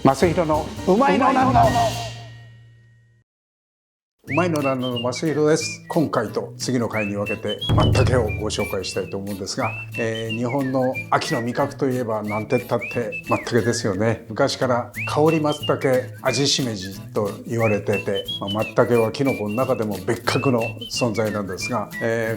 正弘のうまいのなんのうまいのなんのの正弘です。今回と次の回に分けて松茸をご紹介したいと思うんですが、日本の秋の味覚といえばなんてったって松茸ですよね。昔から香り松茸味しめじと言われてて、松茸はキノコの中でも別格の存在なんですが、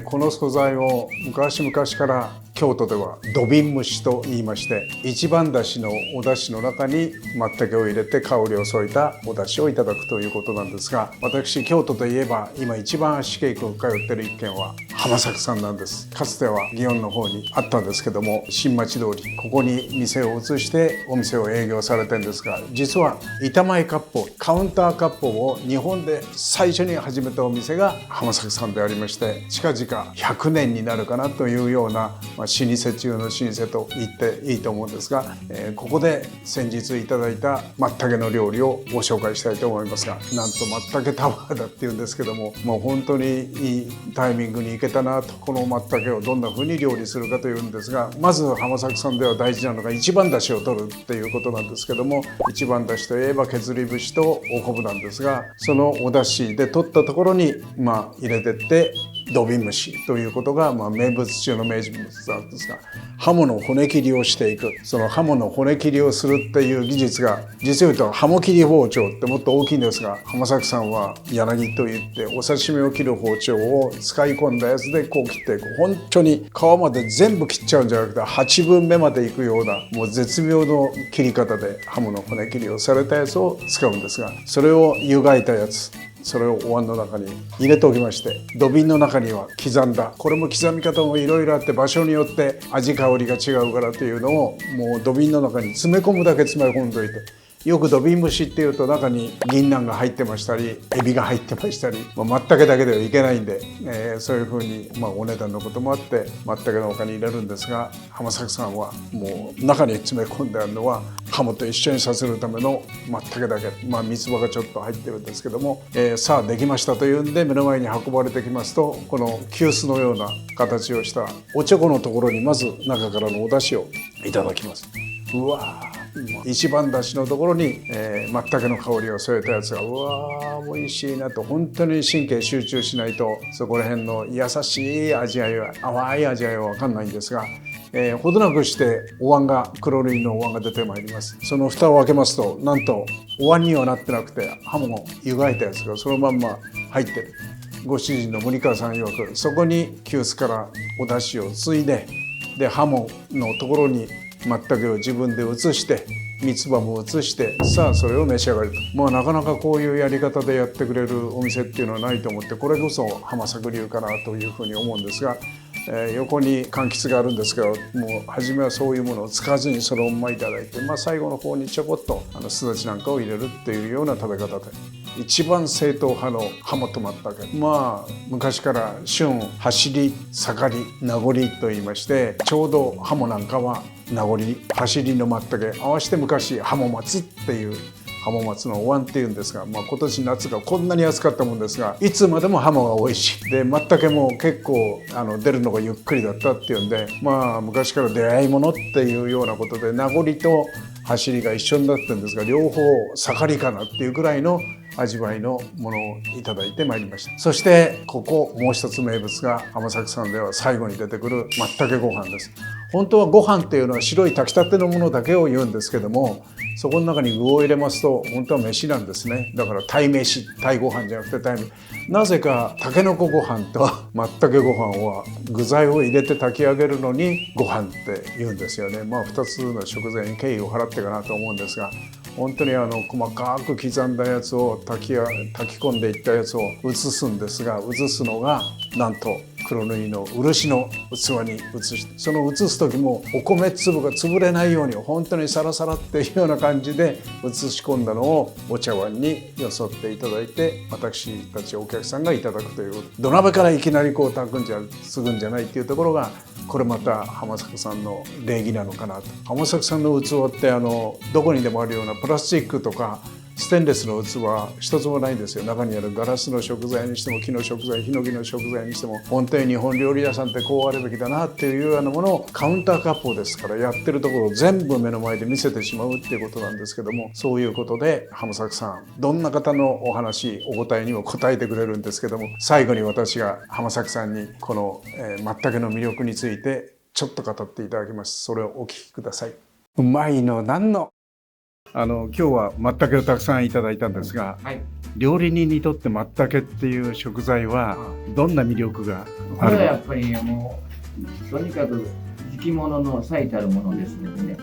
この素材を昔々から京都では土瓶蒸しと言いまして、一番だしのお出汁の中に松茸を入れて香りを添えたお出汁をいただくということなんですが、私京都といえば今一番足しげく通ってる一軒は浜作さんなんです。かつては祇園の方にあったんですけども、新町通りここに店を移してお店を営業されてるんですが、実は板前割烹カウンター割烹を日本で最初に始めたお店が浜作さんでありまして、近々100年になるかなというような老舗中の老舗と言っていいと思うんですが、ここで先日いただいた松茸の料理をご紹介したいと思いますが、なんと松茸タワーだっていうんですけども、もう本当にいいタイミングに行けたなと。この松茸をどんな風に料理するかというんですが、まず浜作さんでは大事なのが一番だしを取るっていうことなんですけども、一番だしといえば削り節とお昆布なんですが、そのおだしで取ったところに入れてって土瓶蒸しということが名物中の名物なんですが、ハモの骨切りをしていく。そのハモの骨切りをするっていう技術が、実を言うとハモ切り包丁ってもっと大きいんですが、浜作さんは柳といってお刺身を切る包丁を使い込んだやつでこう切っていく。本当に皮まで全部切っちゃうんじゃなくて8分目までいくようなもう絶妙の切り方でハモの骨切りをされたやつを使うんですが、それを湯がいたやつ、それをお椀の中に入れておきまして、土瓶の中には刻んだ、これも刻み方もいろいろあって場所によって味香りが違うからというのをもう土瓶の中に詰め込むだけ詰め込んどいて、よく土瓶蒸しっていうと中に銀杏が入ってましたりエビが入ってましたり、松茸だけではいけないんで、そういうふうに、お値段のこともあって松茸の他に入れるんですが、浜作さんはもう中に詰め込んであるのはハモと一緒にさせるための松茸だけ、三つ葉がちょっと入ってるんですけども、さあできましたというんで目の前に運ばれてきますと、この急須のような形をしたおちょこのところにまず中からのお出汁をいただきます。うわー、一番だしのところに、松茸の香りを添えたやつがうわー美味しいなと、本当に神経集中しないとそこら辺の優しい味わいは、淡い味わいは分かんないんですが、ほどなくしてお椀が黒塗りのお椀が出てまいります。その蓋を開けますと、なんとお椀にはなってなくてハモを湯がいたやつがそのまんま入ってる。ご主人の森川さん曰く、そこに急須からお出汁をついで、でハモのところに松茸を自分で移して三つ葉も移して、さあそれを召し上がると。なかなかこういうやり方でやってくれるお店っていうのはないと思って、これこそ浜作流かなというふうに思うんですが、横に柑橘があるんですけど、もう初めはそういうものを使わずにそのままいただいて、最後の方にちょこっとすだちなんかを入れるっていうような食べ方で、一番正統派のハモと松茸、昔から旬、走り、盛り、名残と言いまして、ちょうどハモなんかは名残、走りの松茸合わせて昔ハモ松っていう、浜松のお椀っていうんですが、今年夏がこんなに暑かったもんですが、いつまでもハモが美味しいで、松茸も結構出るのがゆっくりだったっていうんで、昔から出会い物っていうようなことで名残と走りが一緒になってるんですが、両方盛りかなっていうくらいの味わいのものをいただいてまいりました。そしてここもう一つ名物が浜作さんでは最後に出てくる松茸ご飯です。本当はご飯っていうのは白い炊きたてのものだけを言うんですけども、そこの中に具を入れますと本当は飯なんですね。だから鯛飯、鯛ご飯じゃなくて鯛飯。なぜかたけのこご飯と松茸ご飯は具材を入れて炊き上げるのにご飯って言うんですよね。2つの食材に敬意を払ってかなと思うんですが、本当に細かく刻んだやつを炊き込んでいったやつを移すんですが、移すのがなんと黒塗りの漆の器に移して、その移す時もお米粒が潰れないように本当にサラサラっていうような感じで移し込んだのをお茶碗によそっていただいて、私たちお客さんがいただくという、土鍋からいきなりこう炊くんじゃすぐんじゃないっていうところが、これまた浜作さんの礼儀なのかなと。浜作さんの器ってどこにでもあるようなプラスチックとかステンレスの器は一つもないんですよ。中にあるガラスの食材にしても木の食材、ヒノキの食材にしても、本当に日本料理屋さんってこうあるべきだなっていうようなものをカウンター割烹ですから、やってるところを全部目の前で見せてしまうっていうことなんですけども、そういうことで浜作さん、どんな方のお話、お答えにも答えてくれるんですけども、最後に私が浜作さんにこの松茸の魅力についてちょっと語っていただきます。それをお聞きください。うまいのなんの。今日は松茸をたくさんいただいたんですが、はい、料理人にとって松茸っていう食材はどんな魅力があるの？これはやっぱりもうとにかく生き物の最たるものですのでね、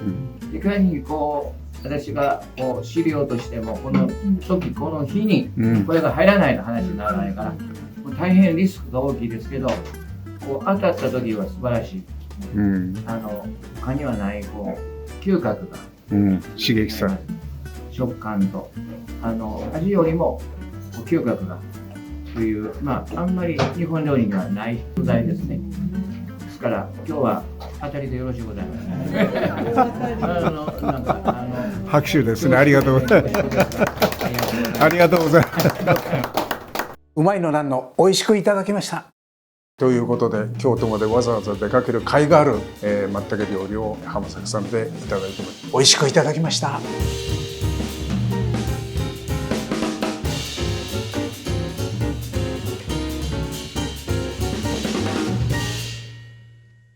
いかにこう私がこう資料としてもこの時この日にこれが入らないと話にならないから、もう大変リスクが大きいですけど、こう当たった時は素晴らしい、他にはないこう嗅覚が、刺激さ、食感と味よりも嗅覚がという、あんまり日本料理にはない素材ですね。ですから今日は当たりでよろしゅうございます。拍手ですね。ありがとうございます。ありがとうございます。うまいのなんの、美味しくいただきました。ということで、京都までわざわざ出かける甲斐がある、松茸料理を浜作さんでいただいて美味しくいただきました。